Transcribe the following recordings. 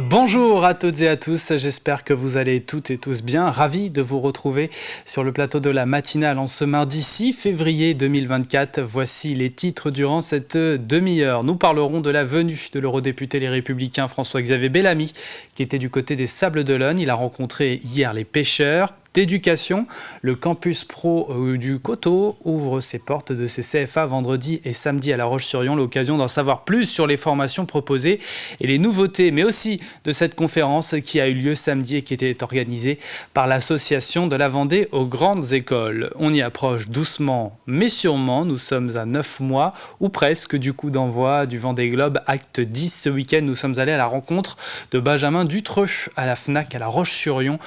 Bonjour à toutes et à tous, j'espère que vous allez toutes et tous bien. Ravi de vous retrouver sur le plateau de la matinale en ce mardi 6 février 2024. Voici les titres durant cette demi-heure. Nous parlerons de la venue de l'eurodéputé Les Républicains François-Xavier Bellamy qui était du côté des Sables-d'Olonne. Il a rencontré hier les pêcheurs. D'éducation, le campus pro du Coteau ouvre ses portes de ses CFA vendredi et samedi à La Roche-sur-Yon. L'occasion d'en savoir plus sur les formations proposées et les nouveautés, mais aussi de cette conférence qui a eu lieu samedi et qui était organisée par l'association de la Vendée aux grandes écoles. On y approche doucement mais sûrement. Nous sommes à 9 mois ou presque du coup d'envoi du Vendée Globe Acte 10. Ce week-end, nous sommes allés à la rencontre de Benjamin Dutreux à la FNAC à La Roche-sur-Yon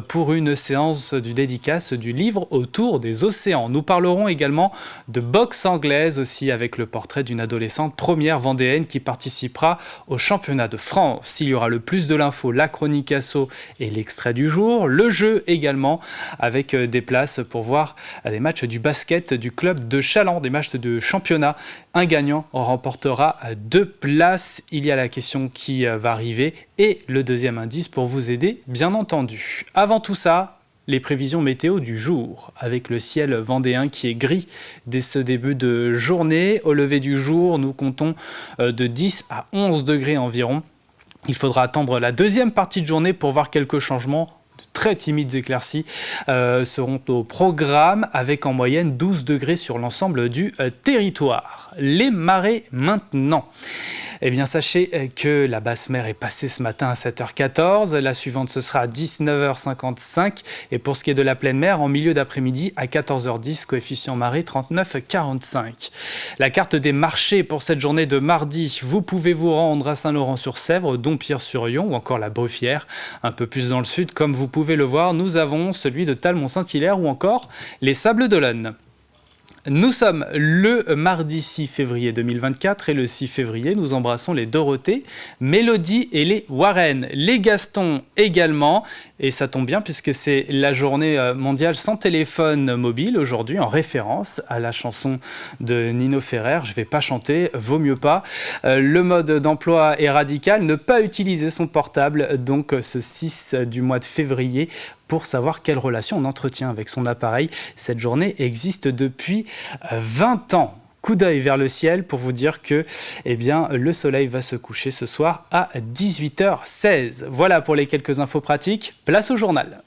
pour une séance du dédicace du livre autour des océans. Nous parlerons également de boxe anglaise aussi avec le portrait d'une adolescente première vendéenne qui participera au championnat de France. Il y aura le plus de l'info, la chronique asso et l'extrait du jour. Le jeu également avec des places pour voir des matchs du basket du club de Chaland, des matchs de championnat. Un gagnant en remportera 2 places. Il y a la question qui va arriver et le deuxième indice pour vous aider, bien entendu. Avant tout ça, les prévisions météo du jour, avec le ciel vendéen qui est gris dès ce début de journée. Au lever du jour, nous comptons de 10 à 11 degrés environ. Il faudra attendre la deuxième partie de journée pour voir quelques changements. De très timides éclaircies seront au programme, avec en moyenne 12 degrés sur l'ensemble du territoire. Les marées maintenant. Eh bien, sachez que la basse mer est passée ce matin à 7h14. La suivante, ce sera à 19h55. Et pour ce qui est de la pleine mer, en milieu d'après-midi à 14h10, coefficient marée 39,45. La carte des marchés pour cette journée de mardi. Vous pouvez vous rendre à Saint-Laurent-sur-Sèvre, Dompierre-sur-Yon ou encore la Bruffière. Un peu plus dans le sud, comme vous pouvez le voir, nous avons celui de Talmont-Saint-Hilaire ou encore les Sables-d'Olonne. Nous sommes le mardi 6 février 2024 et le 6 février, nous embrassons les Dorothée, Mélodie et les Warren, les Gaston également. Et ça tombe bien puisque c'est la journée mondiale sans téléphone mobile aujourd'hui, en référence à la chanson de Nino Ferrer. Je ne vais pas chanter, vaut mieux pas. Le mode d'emploi est radical, ne pas utiliser son portable, donc ce 6 du mois de février, pour savoir quelle relation on entretient avec son appareil. Cette journée existe depuis 20 ans. Coup d'œil vers le ciel pour vous dire que le soleil va se coucher ce soir à 18h16. Voilà pour les quelques infos pratiques. Place au journal.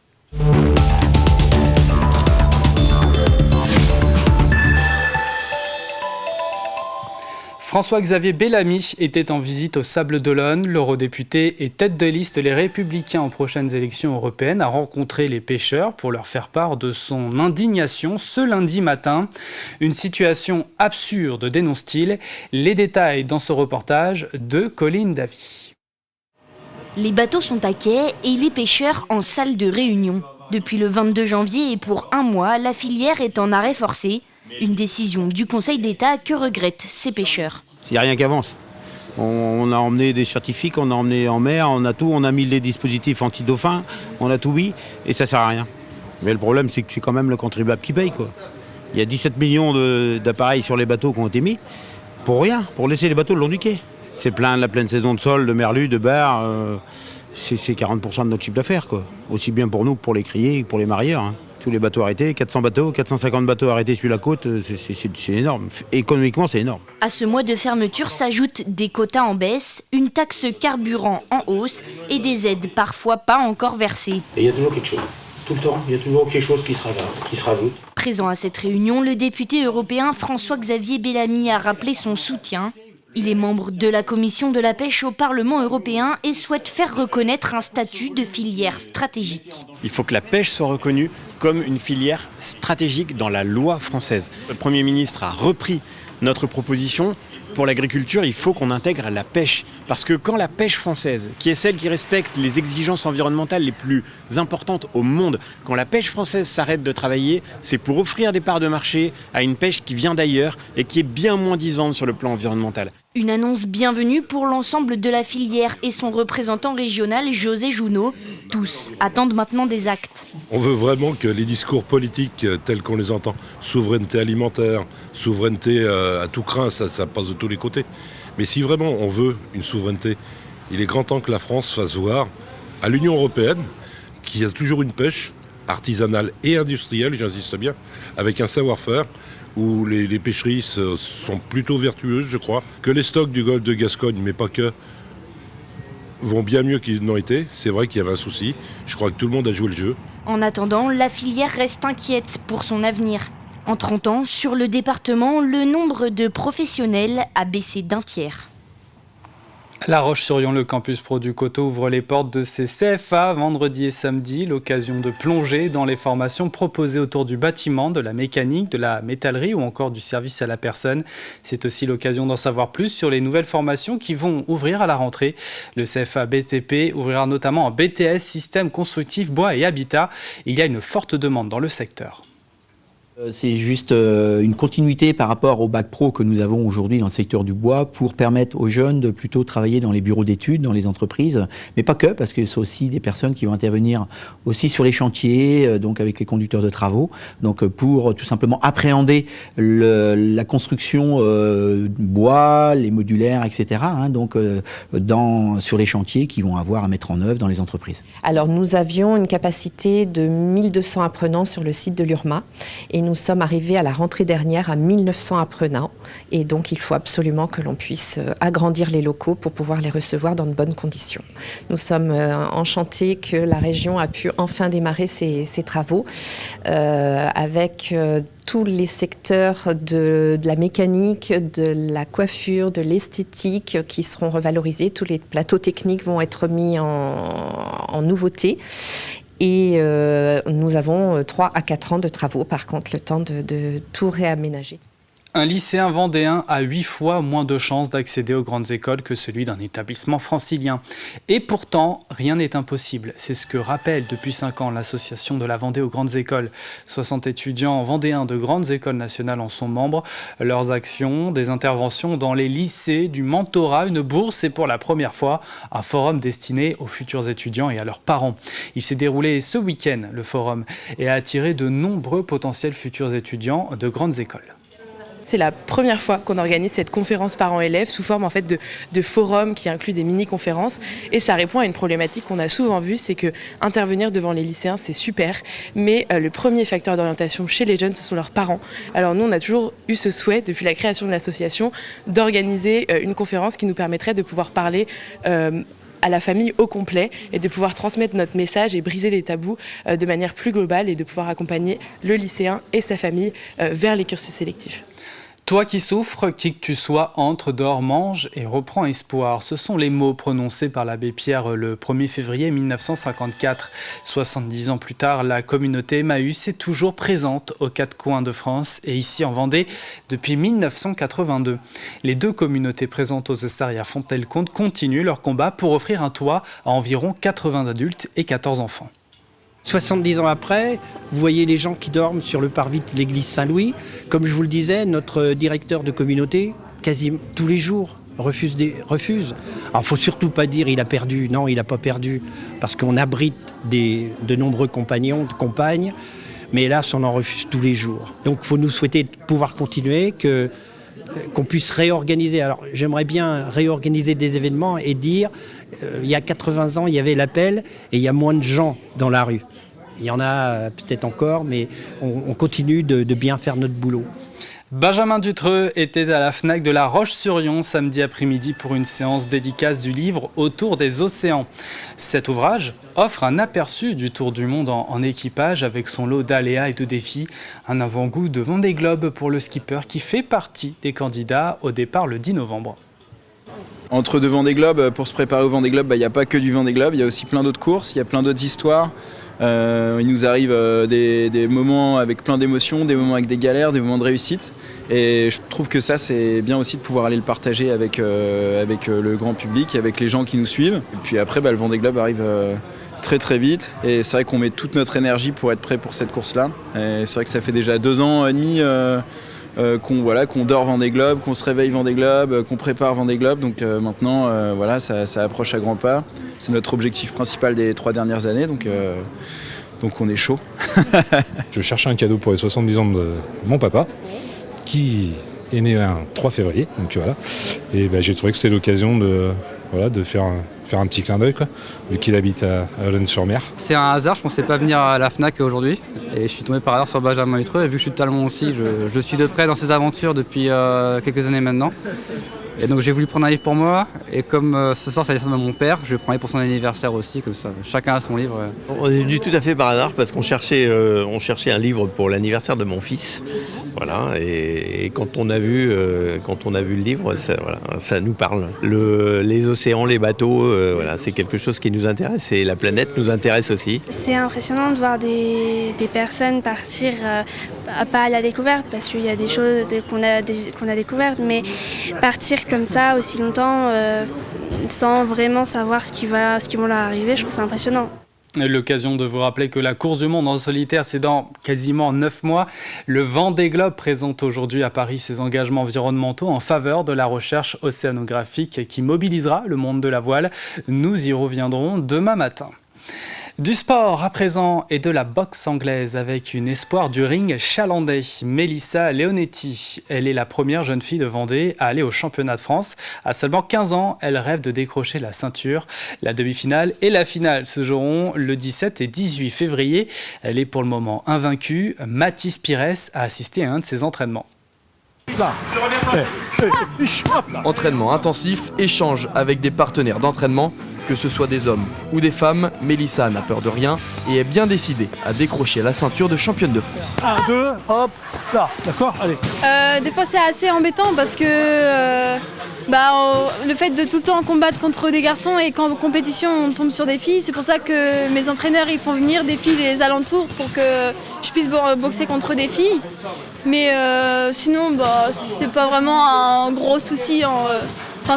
François-Xavier Bellamy était en visite aux Sables-d'Olonne. L'eurodéputé et tête de liste Les Républicains aux prochaines élections européennes a rencontré les pêcheurs pour leur faire part de son indignation ce lundi matin. Une situation absurde, dénonce-t-il. Les détails dans ce reportage de Colline Davy. Les bateaux sont à quai et les pêcheurs en salle de réunion. Depuis le 22 janvier et pour 1 mois, la filière est en arrêt forcé. Une décision du Conseil d'État que regrettent ces pêcheurs. Il n'y a rien qui avance. On a emmené des scientifiques, on a emmené en mer, on a tout, on a mis les dispositifs anti-dauphins, on a tout mis et ça ne sert à rien. Mais le problème, c'est que c'est quand même le contribuable qui paye, quoi. Il y a 17 millions d'appareils sur les bateaux qui ont été mis pour rien, pour laisser les bateaux le long du quai. C'est plein, la pleine saison de sol, de merlu, de bar, c'est 40% de notre chiffre d'affaires, quoi. Aussi bien pour nous que pour les criers, que pour les marieurs, hein. Tous les bateaux arrêtés, 400 bateaux, 450 bateaux arrêtés sur la côte, c'est énorme. Économiquement, c'est énorme. À ce mois de fermeture s'ajoutent des quotas en baisse, une taxe carburant en hausse et des aides parfois pas encore versées. Et il y a toujours quelque chose. Tout le temps, il y a toujours quelque chose qui se rajoute. Présent à cette réunion, le député européen François-Xavier Bellamy a rappelé son soutien. Il est membre de la commission de la pêche au Parlement européen et souhaite faire reconnaître un statut de filière stratégique. Il faut que la pêche soit reconnue comme une filière stratégique dans la loi française. Le Premier ministre a repris notre proposition. Pour l'agriculture, il faut qu'on intègre la pêche. Parce que quand la pêche française, qui est celle qui respecte les exigences environnementales les plus importantes au monde, quand la pêche française s'arrête de travailler, c'est pour offrir des parts de marché à une pêche qui vient d'ailleurs et qui est bien moins disante sur le plan environnemental. Une annonce bienvenue pour l'ensemble de la filière et son représentant régional José Jounot. Tous attendent maintenant des actes. On veut vraiment que les discours politiques tels qu'on les entend, souveraineté alimentaire, souveraineté à tout crin, ça passe de tous les côtés. Mais si vraiment on veut une souveraineté Il est grand temps que la France fasse voir à l'Union européenne, qui a toujours une pêche artisanale et industrielle, j'insiste bien, avec un savoir-faire, où les pêcheries sont plutôt vertueuses, je crois, que les stocks du golfe de Gascogne, mais pas que, vont bien mieux qu'ils n'ont été. C'est vrai qu'il y avait un souci. Je crois que tout le monde a joué le jeu. En attendant, la filière reste inquiète pour son avenir. En 30 ans, sur le département, le nombre de professionnels a baissé d'un tiers. La Roche-sur-Yon, le campus Pro du Coteau, ouvre les portes de ses CFA vendredi et samedi. L'occasion de plonger dans les formations proposées autour du bâtiment, de la mécanique, de la métallerie ou encore du service à la personne. C'est aussi l'occasion d'en savoir plus sur les nouvelles formations qui vont ouvrir à la rentrée. Le CFA BTP ouvrira notamment en BTS, système constructif, bois et habitat. Il y a une forte demande dans le secteur. C'est juste une continuité par rapport au bac pro que nous avons aujourd'hui dans le secteur du bois pour permettre aux jeunes de plutôt travailler dans les bureaux d'études, dans les entreprises, mais pas que, parce que c'est aussi des personnes qui vont intervenir aussi sur les chantiers, donc avec les conducteurs de travaux, donc pour tout simplement appréhender la construction bois, les modulaires, etc. Donc sur les chantiers qu'ils vont avoir à mettre en œuvre dans les entreprises. Alors nous avions une capacité de 1200 apprenants sur le site de l'URMA et nous sommes arrivés à la rentrée dernière à 1900 apprenants et donc il faut absolument que l'on puisse agrandir les locaux pour pouvoir les recevoir dans de bonnes conditions. Nous sommes enchantés que la région a pu enfin démarrer ses travaux avec tous les secteurs de la mécanique, de la coiffure, de l'esthétique qui seront revalorisés. Tous les plateaux techniques vont être mis en nouveauté. Et nous avons 3 à 4 ans de travaux, par contre, le temps de tout réaménager. Un lycéen vendéen a 8 fois moins de chances d'accéder aux grandes écoles que celui d'un établissement francilien. Et pourtant, rien n'est impossible. C'est ce que rappelle depuis 5 ans l'association de la Vendée aux grandes écoles. 60 étudiants vendéens de grandes écoles nationales en sont membres. Leurs actions, des interventions dans les lycées, du mentorat, une bourse et pour la première fois, un forum destiné aux futurs étudiants et à leurs parents. Il s'est déroulé ce week-end, le forum, et a attiré de nombreux potentiels futurs étudiants de grandes écoles. C'est la première fois qu'on organise cette conférence parents-élèves sous forme en fait de forum qui inclut des mini-conférences. Et ça répond à une problématique qu'on a souvent vue, c'est que intervenir devant les lycéens, c'est super. Mais le premier facteur d'orientation chez les jeunes, ce sont leurs parents. Alors nous, on a toujours eu ce souhait, depuis la création de l'association, d'organiser une conférence qui nous permettrait de pouvoir parler à la famille au complet et de pouvoir transmettre notre message et briser les tabous de manière plus globale et de pouvoir accompagner le lycéen et sa famille vers les cursus sélectifs. Toi qui souffres, qui que tu sois, entre, dors, mange et reprends espoir. Ce sont les mots prononcés par l'abbé Pierre le 1er février 1954. 70 ans plus tard, la communauté Emmaüs est toujours présente aux 4 coins de France et ici en Vendée depuis 1982. Les 2 communautés présentes aux Essarts et à Fontenay-le-Comte continuent leur combat pour offrir un toit à environ 80 adultes et 14 enfants. 70 ans après, vous voyez les gens qui dorment sur le parvis de l'église Saint-Louis. Comme je vous le disais, notre directeur de communauté, quasiment tous les jours, refuse. Alors, il ne faut surtout pas dire il a perdu. Non, il n'a pas perdu. Parce qu'on abrite de nombreux compagnons, de compagnes. Mais hélas, on en refuse tous les jours. Donc, il faut nous souhaiter de pouvoir continuer, qu'on puisse réorganiser. Alors, j'aimerais bien réorganiser des événements et dire... il y a 80 ans, il y avait l'appel et il y a moins de gens dans la rue. Il y en a peut-être encore, mais on continue de bien faire notre boulot. Benjamin Dutreux était à la FNAC de La Roche-sur-Yon samedi après-midi pour une séance dédicace du livre Autour des océans. Cet ouvrage offre un aperçu du tour du monde en équipage avec son lot d'aléas et de défis. Un avant-goût de Vendée Globe pour le skipper qui fait partie des candidats au départ le 10 novembre. Entre 2 Vendée Globe, pour se préparer au Vendée Globe, il n'y a pas que du Vendée Globe, il y a aussi plein d'autres courses, il y a plein d'autres histoires. Il nous arrive des moments avec plein d'émotions, des moments avec des galères, des moments de réussite. Et je trouve que ça, c'est bien aussi de pouvoir aller le partager avec le grand public, avec les gens qui nous suivent. Et puis après, le Vendée Globe arrive très très vite. Et c'est vrai qu'on met toute notre énergie pour être prêt pour cette course-là. Et c'est vrai que ça fait déjà 2 ans et demi qu'on dort Vendée Globe, qu'on se réveille Vendée Globe, qu'on prépare Vendée Globe. Donc maintenant, ça approche à grands pas. C'est notre objectif principal des 3 dernières années. Donc on est chaud. Je cherchais un cadeau pour les 70 ans de mon papa, qui est né un 3 février. Donc voilà. Et j'ai trouvé que c'est l'occasion de voilà, de faire un petit clin d'œil, quoi, vu qu'il habite à Olonne-sur-Mer. C'est un hasard, je ne pensais pas venir à la FNAC aujourd'hui. Et je suis tombé par hasard sur Benjamin Hutreux. Et vu que je suis de Talmont aussi, je suis de près dans ses aventures depuis quelques années maintenant. Et donc j'ai voulu prendre un livre pour moi, et comme ce soir c'est l'anniversaire de mon père, je vais prendre un livre pour son anniversaire aussi, comme ça chacun a son livre. On est venu tout à fait par hasard parce qu'on cherchait un livre pour l'anniversaire de mon fils. Voilà, et quand on a vu le livre, ça nous parle. Les océans, les bateaux, voilà, c'est quelque chose qui nous intéresse et la planète nous intéresse aussi. C'est impressionnant de voir des personnes partir, pas à la découverte, parce qu'il y a des choses qu'on a découvertes, mais partir comme ça aussi longtemps sans vraiment savoir ce qui va leur arriver, je trouve ça impressionnant. L'occasion de vous rappeler que la course du monde en solitaire, c'est dans quasiment 9 mois. Le Vendée Globe présente aujourd'hui à Paris ses engagements environnementaux en faveur de la recherche océanographique qui mobilisera le monde de la voile. Nous y reviendrons demain matin. Du sport à présent et de la boxe anglaise avec une espoir du ring chalandais, Melissa Leonetti. Elle est la première jeune fille de Vendée à aller au championnat de France. À seulement 15 ans, elle rêve de décrocher la ceinture. La demi-finale et la finale se joueront le 17 et 18 février. Elle est pour le moment invaincue. Mathis Pires a assisté à un de ses entraînements. Entraînement intensif, échange avec des partenaires d'entraînement. Que ce soit des hommes ou des femmes, Melissa n'a peur de rien et est bien décidée à décrocher la ceinture de championne de France. 1, 2, hop, là, d'accord, allez. Des fois c'est assez embêtant parce que le fait de tout le temps combattre contre des garçons et qu'en compétition on tombe sur des filles, c'est pour ça que mes entraîneurs ils font venir des filles des alentours pour que je puisse boxer contre des filles. Mais sinon c'est pas vraiment un gros souci,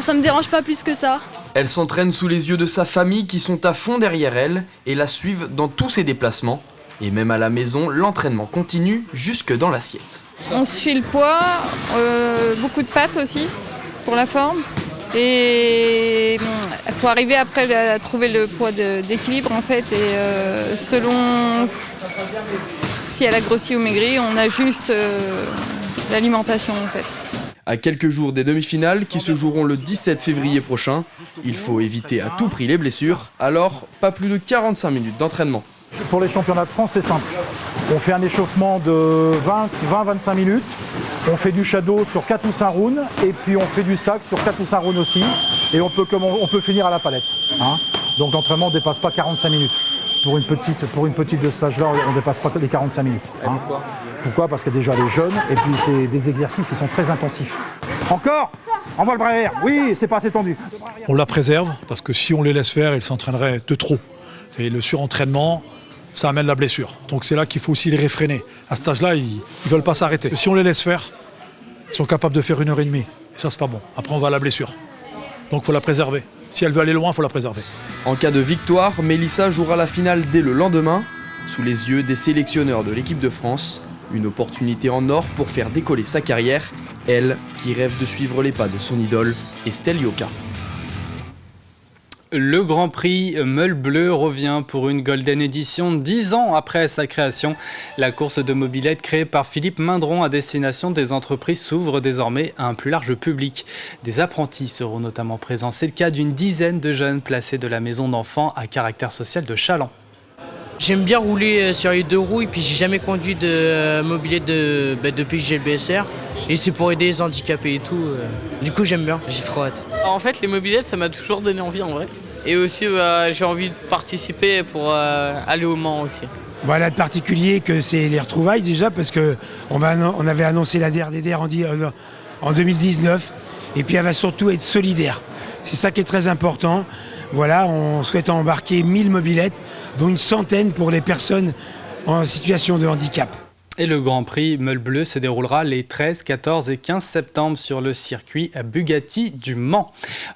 ça me dérange pas plus que ça. Elle s'entraîne sous les yeux de sa famille qui sont à fond derrière elle et la suivent dans tous ses déplacements. Et même à la maison, l'entraînement continue jusque dans l'assiette. On se fait le poids, beaucoup de pâtes aussi pour la forme. Et il faut arriver après à trouver le poids d'équilibre en fait. Et selon si elle a grossi ou maigri, on ajuste l'alimentation en fait. À quelques jours des demi-finales qui se joueront le 17 février prochain, il faut éviter à tout prix les blessures, alors pas plus de 45 minutes d'entraînement. Pour les championnats de France, c'est simple. On fait un échauffement de 20-25 minutes, on fait du shadow sur 4 ou 5 rounds, et puis on fait du sac sur 4 ou 5 rounds aussi, et on peut finir à la palette. Donc l'entraînement ne dépasse pas 45 minutes. Pour une petite de stage là, on ne dépasse pas les 45 minutes. Pourquoi ? Parce que déjà les jeunes, et puis c'est des exercices qui sont très intensifs. Encore ? Envoie le bras arrière. Oui, c'est pas assez tendu. On la préserve, parce que si on les laisse faire, ils s'entraîneraient de trop. Et le surentraînement, ça amène la blessure. Donc c'est là qu'il faut aussi les réfréner. À cet âge-là, ils ne veulent pas s'arrêter. Si on les laisse faire, ils sont capables de faire 1h30. Et ça, c'est pas bon. Après, on va à la blessure. Donc il faut la préserver. Si elle veut aller loin, il faut la préserver. En cas de victoire, Melissa jouera la finale dès le lendemain, sous les yeux des sélectionneurs de l'équipe de France. Une opportunité en or pour faire décoller sa carrière, elle qui rêve de suivre les pas de son idole, Estelle Yoka. Le Grand Prix Meule Bleu revient pour une Golden Edition 10 ans après sa création. La course de mobilette créée par Philippe Mindron à destination des entreprises s'ouvre désormais à un plus large public. Des apprentis seront notamment présents. C'est le cas d'une dizaine de jeunes placés de la maison d'enfants à caractère social de Challans. J'aime bien rouler sur les 2 roues et puis j'ai jamais conduit de mobilette depuis que j'ai le BSR. Et c'est pour aider les handicapés et tout. Du coup j'aime bien, j'ai trop hâte. En fait les mobilettes ça m'a toujours donné envie en vrai. Et aussi j'ai envie de participer pour aller au Mans aussi. Voilà de particulier que c'est les retrouvailles déjà parce qu'on avait annoncé la DRDDR en 2019 et puis elle va surtout être solidaire. C'est ça qui est très important. Voilà, on souhaite embarquer 1000 mobilettes, dont une centaine pour les personnes en situation de handicap. Et le Grand Prix Meule Bleu se déroulera les 13, 14 et 15 septembre sur le circuit Bugatti du Mans.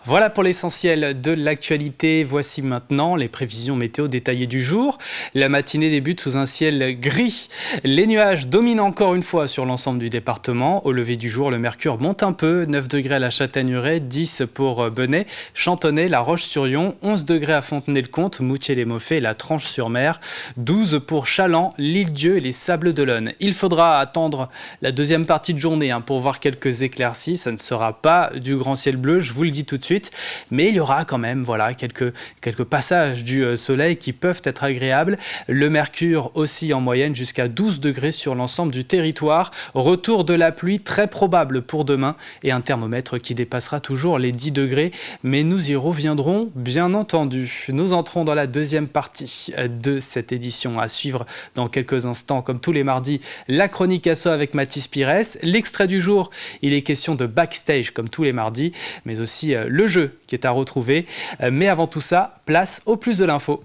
Voilà pour l'essentiel de l'actualité. Voici maintenant les prévisions météo détaillées du jour. La matinée débute sous un ciel gris. Les nuages dominent encore une fois sur l'ensemble du département. Au lever du jour, le mercure monte un peu. 9 degrés à la Châtaigneraie, 10 pour Benay, Chantonnay, La Roche-sur-Yon, 11 degrés à Fontenay-le-Comte, Moutier-les-Mauffais et la Tranche-sur-Mer, 12 pour Challans, l'Île-Dieu et les Sables-d'Olonne. Il faudra attendre la deuxième partie de journée pour voir quelques éclaircies. Ça ne sera pas du grand ciel bleu, je vous le dis tout de suite, mais il y aura quand même quelques passages du soleil qui peuvent être agréables. Le mercure aussi en moyenne jusqu'à 12 degrés sur l'ensemble du territoire. Retour de la pluie très probable pour demain et un thermomètre qui dépassera toujours les 10 degrés, mais nous y reviendrons bien entendu. Nous entrons dans la deuxième partie de cette édition à suivre dans quelques instants, comme tous les mardis, la chronique asso avec Mathis Pires. L'extrait du jour, il est question de backstage comme tous les mardis, mais aussi le jeu qui est à retrouver. Mais avant tout ça, place au plus de l'info.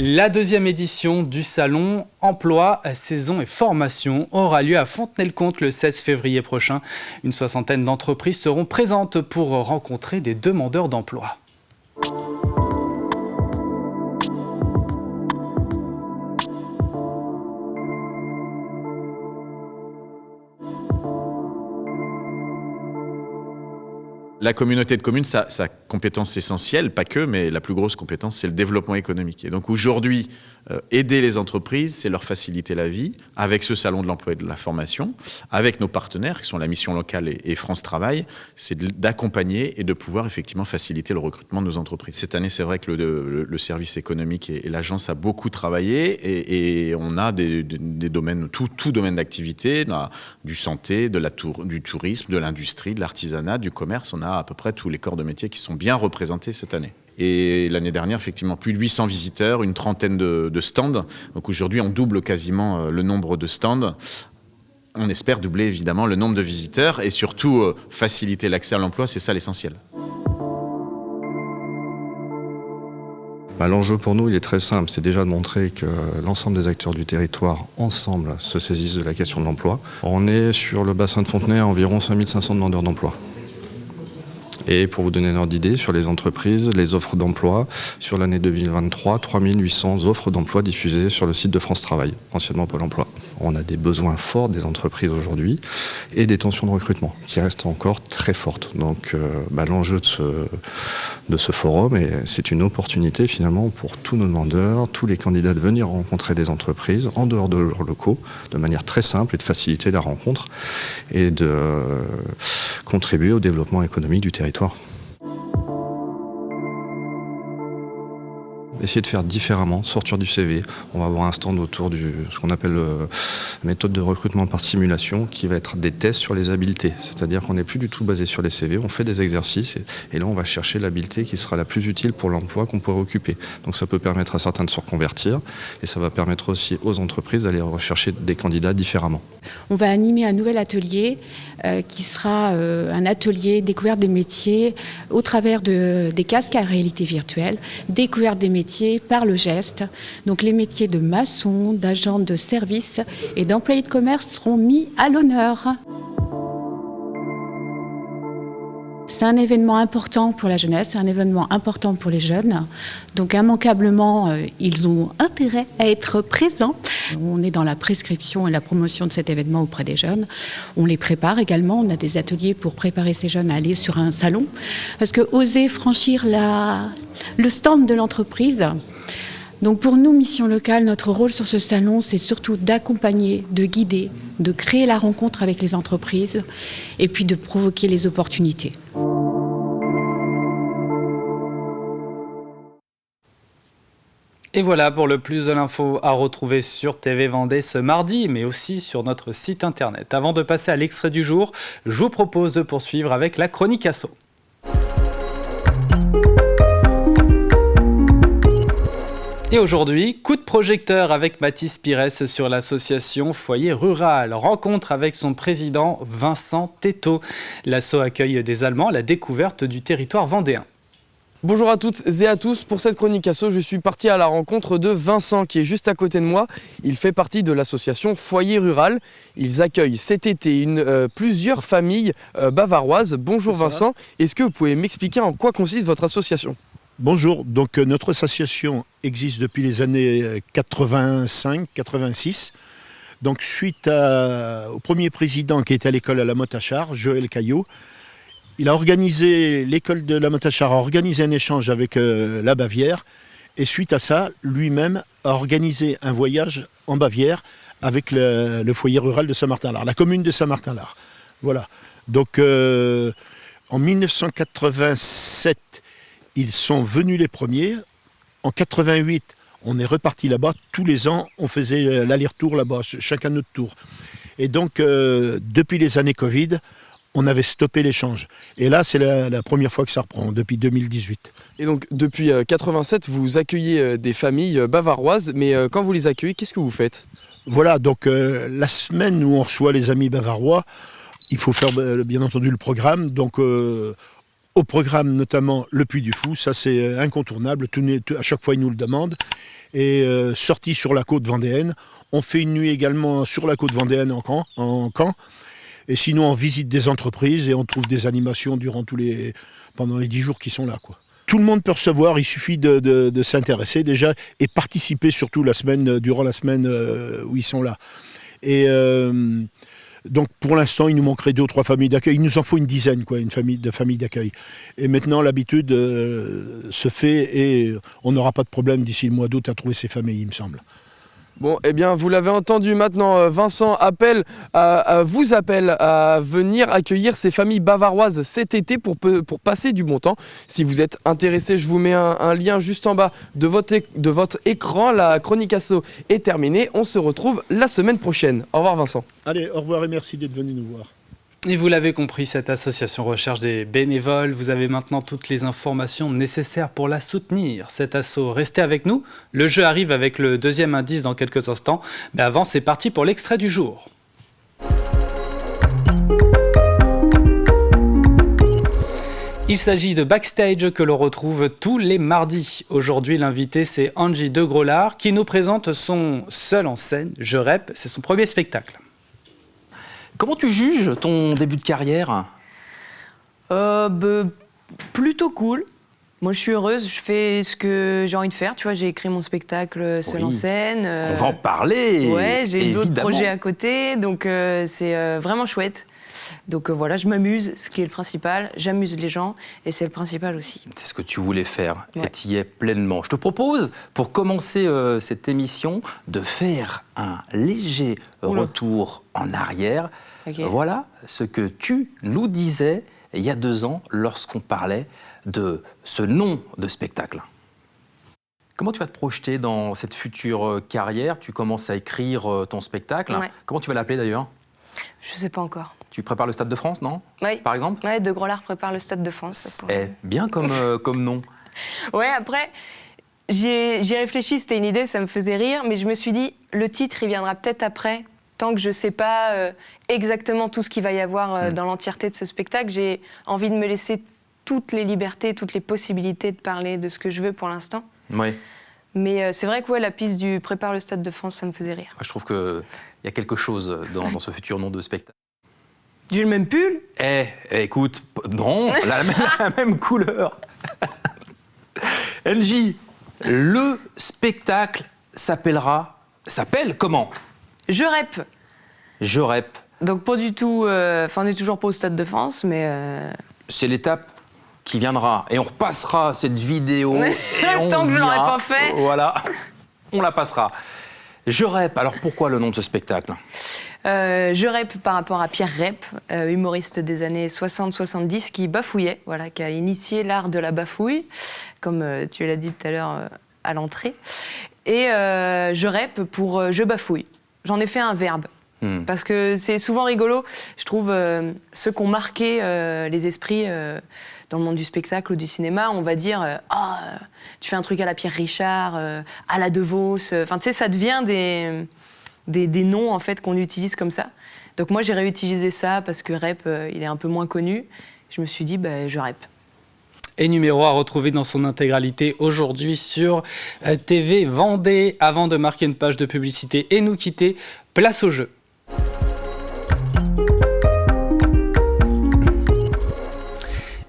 La deuxième édition du salon Emploi, Saison et Formation aura lieu à Fontenay-le-Comte le 16 février prochain. Une soixantaine d'entreprises seront présentes pour rencontrer des demandeurs d'emploi. La communauté de communes, sa compétence essentielle, pas que, mais la plus grosse compétence, c'est le développement économique. Et donc aujourd'hui, aider les entreprises, c'est leur faciliter la vie, avec ce salon de l'emploi et de la formation, avec nos partenaires, qui sont la mission locale et France Travail, c'est d'accompagner et de pouvoir effectivement faciliter le recrutement de nos entreprises. Cette année, c'est vrai que le service économique et l'agence a beaucoup travaillé et on a des domaines, tout domaine d'activité, du santé, du tourisme, de l'industrie, de l'artisanat, du commerce. On a à peu près tous les corps de métier qui sont bien représentés cette année. Et l'année dernière, effectivement, plus de 800 visiteurs, une trentaine de stands. Donc aujourd'hui, on double quasiment le nombre de stands. On espère doubler évidemment le nombre de visiteurs et surtout faciliter l'accès à l'emploi, c'est ça l'essentiel. L'enjeu pour nous, il est très simple. C'est déjà de montrer que l'ensemble des acteurs du territoire, ensemble, se saisissent de la question de l'emploi. On est sur le bassin de Fontenay à environ 5500 demandeurs d'emploi. Et pour vous donner un ordre d'idée, sur les entreprises, les offres d'emploi, sur l'année 2023, 3800 offres d'emploi diffusées sur le site de France Travail, anciennement Pôle emploi. On a des besoins forts des entreprises aujourd'hui et des tensions de recrutement qui restent encore très fortes. Donc l'enjeu de ce forum, c'est une opportunité finalement pour tous nos demandeurs, tous les candidats de venir rencontrer des entreprises en dehors de leurs locaux, de manière très simple et de faciliter la rencontre et de contribuer au développement économique du territoire. Essayer de faire différemment, sortir du CV. On va avoir un stand autour de ce qu'on appelle la méthode de recrutement par simulation, qui va être des tests sur les habiletés. C'est-à-dire qu'on n'est plus du tout basé sur les CV, on fait des exercices et là on va chercher l'habileté qui sera la plus utile pour l'emploi qu'on pourrait occuper. Donc ça peut permettre à certains de se reconvertir et ça va permettre aussi aux entreprises d'aller rechercher des candidats différemment. On va animer un nouvel atelier qui sera un atelier découverte des métiers au travers des casques à réalité virtuelle, découverte des métiers par le geste. Donc les métiers de maçon, d'agent de service et d'employé de commerce seront mis à l'honneur. C'est un événement important pour la jeunesse, c'est un événement important pour les jeunes. Donc immanquablement, ils ont intérêt à être présents. On est dans la prescription et la promotion de cet événement auprès des jeunes. On les prépare également, on a des ateliers pour préparer ces jeunes à aller sur un salon. Parce que oser franchir le stand de l'entreprise. Donc pour nous, Mission Locale, notre rôle sur ce salon, c'est surtout d'accompagner, de guider, de créer la rencontre avec les entreprises et puis de provoquer les opportunités. Et voilà pour le plus de l'info à retrouver sur TV Vendée ce mardi, mais aussi sur notre site internet. Avant de passer à l'extrait du jour, je vous propose de poursuivre avec la chronique asso. Et aujourd'hui, coup de projecteur avec Mathis Pires sur l'association Foyer Rural. Rencontre avec son président Vincent Tétaux. L'asso accueille des Allemands à la découverte du territoire vendéen. Bonjour à toutes et à tous, pour cette chronique asso, je suis parti à la rencontre de Vincent qui est juste à côté de moi. Il fait partie de l'association Foyer Rural. Ils accueillent cet été plusieurs familles bavaroises. Bonjour Vincent, est-ce que vous pouvez m'expliquer en quoi consiste votre association ? Bonjour, donc notre association existe depuis les années 85-86. Donc suite au premier président qui était à l'école à la Motte-à-Char, Joël Caillot, il a organisé, l'école de la Motte-à-Char a organisé un échange avec la Bavière Et suite à ça, lui-même a organisé un voyage en Bavière avec le foyer rural de Saint-Martin-L'Art, la commune de Saint-Martin-L'Art. Voilà. Donc en 1987, ils sont venus les premiers. En 88, on est reparti là-bas. Tous les ans, on faisait l'aller-retour là-bas, chacun notre tour. Et donc, depuis les années Covid, on avait stoppé l'échange. Et là, c'est la première fois que ça reprend, depuis 2018. Et donc, depuis 87, vous accueillez des familles bavaroises, mais quand vous les accueillez, qu'est-ce que vous faites ? Voilà, donc la semaine où on reçoit les amis bavarois, il faut faire bien entendu le programme. Donc, au programme, notamment le Puy du Fou, ça c'est incontournable, à chaque fois ils nous le demandent. Et sortie sur la côte vendéenne, on fait une nuit également sur la côte vendéenne en camp. Et sinon, on visite des entreprises et on trouve des animations pendant les 10 jours qui sont là, quoi. Tout le monde peut recevoir, il suffit de s'intéresser déjà et participer surtout durant la semaine où ils sont là. Et donc pour l'instant, il nous manquerait 2 ou 3 familles d'accueil. Il nous en faut une dizaine, quoi, de familles d'accueil. Et maintenant, l'habitude se fait et on n'aura pas de problème d'ici le mois d'août à trouver ces familles, il me semble. Bon, eh bien, vous l'avez entendu maintenant, Vincent vous appelle à venir accueillir ces familles bavaroises cet été pour passer du bon temps. Si vous êtes intéressé, je vous mets un lien juste en bas de votre écran. La chronique asso est terminée. On se retrouve la semaine prochaine. Au revoir, Vincent. Allez, au revoir et merci d'être venu nous voir. Et vous l'avez compris, cette association recherche des bénévoles. Vous avez maintenant toutes les informations nécessaires pour la soutenir. Cet asso, restez avec nous. Le jeu arrive avec le 2e indice dans quelques instants. Mais avant, c'est parti pour l'extrait du jour. Il s'agit de Backstage que l'on retrouve tous les mardis. Aujourd'hui, l'invité, c'est Angie De Grolard qui nous présente son seul en scène, Je Rep. C'est son premier spectacle. Comment tu juges ton début de carrière ? Plutôt cool. Moi, je suis heureuse, je fais ce que j'ai envie de faire. Tu vois, j'ai écrit mon spectacle seul en scène. On va en parler. Ouais, j'ai évidemment. d'autres projets à côté, donc c'est vraiment chouette. Donc voilà, je m'amuse, ce qui est le principal. J'amuse les gens et c'est le principal aussi. C'est ce que tu voulais faire ouais. Et tu y es pleinement. Je te propose, pour commencer cette émission, de faire un léger retour en arrière. Okay. Voilà ce que tu nous disais il y a 2 ans lorsqu'on parlait de ce nom de spectacle. Comment tu vas te projeter dans cette future carrière ? Tu commences à écrire ton spectacle. Ouais. Comment tu vas l'appeler d'ailleurs ? Je sais pas encore. Tu prépares le Stade de France, non ? Oui. Par exemple ? Oui, De Grolard prépare le Stade de France. C'est bien comme nom. Ouais, après, j'y réfléchi, c'était une idée, ça me faisait rire, mais je me suis dit, le titre, il viendra peut-être après. Tant que je ne sais pas exactement tout ce qu'il va y avoir dans l'entièreté de ce spectacle, j'ai envie de me laisser toutes les libertés, toutes les possibilités de parler de ce que je veux pour l'instant. Oui. Mais c'est vrai que la piste du Prépare le Stade de France, ça me faisait rire. Je trouve qu'il y a quelque chose dans ce futur nom de spectacle. J'ai le même pull ? Écoute, non, la même couleur. Angie, le spectacle s'appelle comment ? Je Rep. Je Rep. Donc pas du tout... on n'est toujours pas au Stade de France, mais... C'est l'étape qui viendra. Et on repassera cette vidéo. Tant que je ne l'aurais pas fait. Voilà, on la passera. Je Rep, alors pourquoi le nom de ce spectacle ? Je Rep par rapport à Pierre Rep, humoriste des années 60-70, qui bafouillait, qui a initié l'art de la bafouille, comme tu l'as dit tout à l'heure à l'entrée. Et je Rep pour je bafouille. J'en ai fait un verbe, parce que c'est souvent rigolo, je trouve, ceux qui ont marqué les esprits dans le monde du spectacle ou du cinéma, on va dire tu fais un truc à la Pierre Richard, à la De Vos, enfin tu sais, ça devient des noms en fait qu'on utilise comme ça. Donc moi j'ai réutilisé ça parce que Rep il est un peu moins connu. Je me suis dit je Rep. Et numéro à retrouver dans son intégralité aujourd'hui sur TV Vendée. Avant de marquer une page de publicité et nous quitter, place au jeu.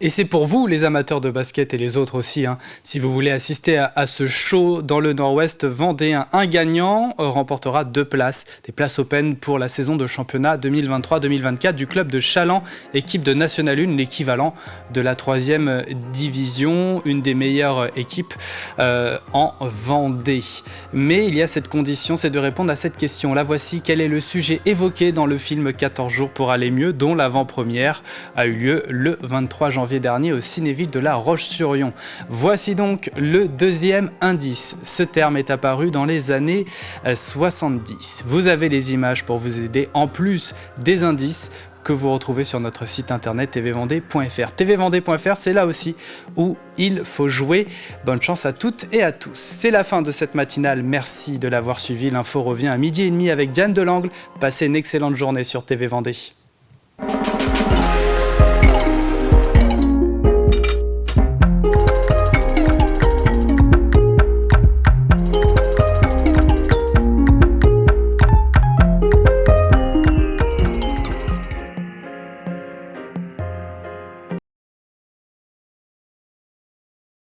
Et c'est pour vous, les amateurs de basket et les autres aussi, hein, si vous voulez assister à ce show dans le Nord-Ouest vendéen. Un gagnant remportera 2 places, des places open pour la saison de championnat 2023-2024 du club de Chaland, équipe de National 1, l'équivalent de la 3e division, une des meilleures équipes en Vendée. Mais il y a cette condition, c'est de répondre à cette question. La voici, quel est le sujet évoqué dans le film 14 jours pour aller mieux, dont l'avant-première a eu lieu le 23 janvier dernier au Cinéville de La Roche-sur-Yon. Voici donc le 2e indice. Ce terme est apparu dans les années 70. Vous avez les images pour vous aider, en plus des indices que vous retrouvez sur notre site internet tvvendée.fr. tvvendée.fr, c'est là aussi où il faut jouer. Bonne chance à toutes et à tous. C'est la fin de cette matinale. Merci de l'avoir suivi. L'info revient à 12h30 avec Diane Delangle. Passez une excellente journée sur TV Vendée.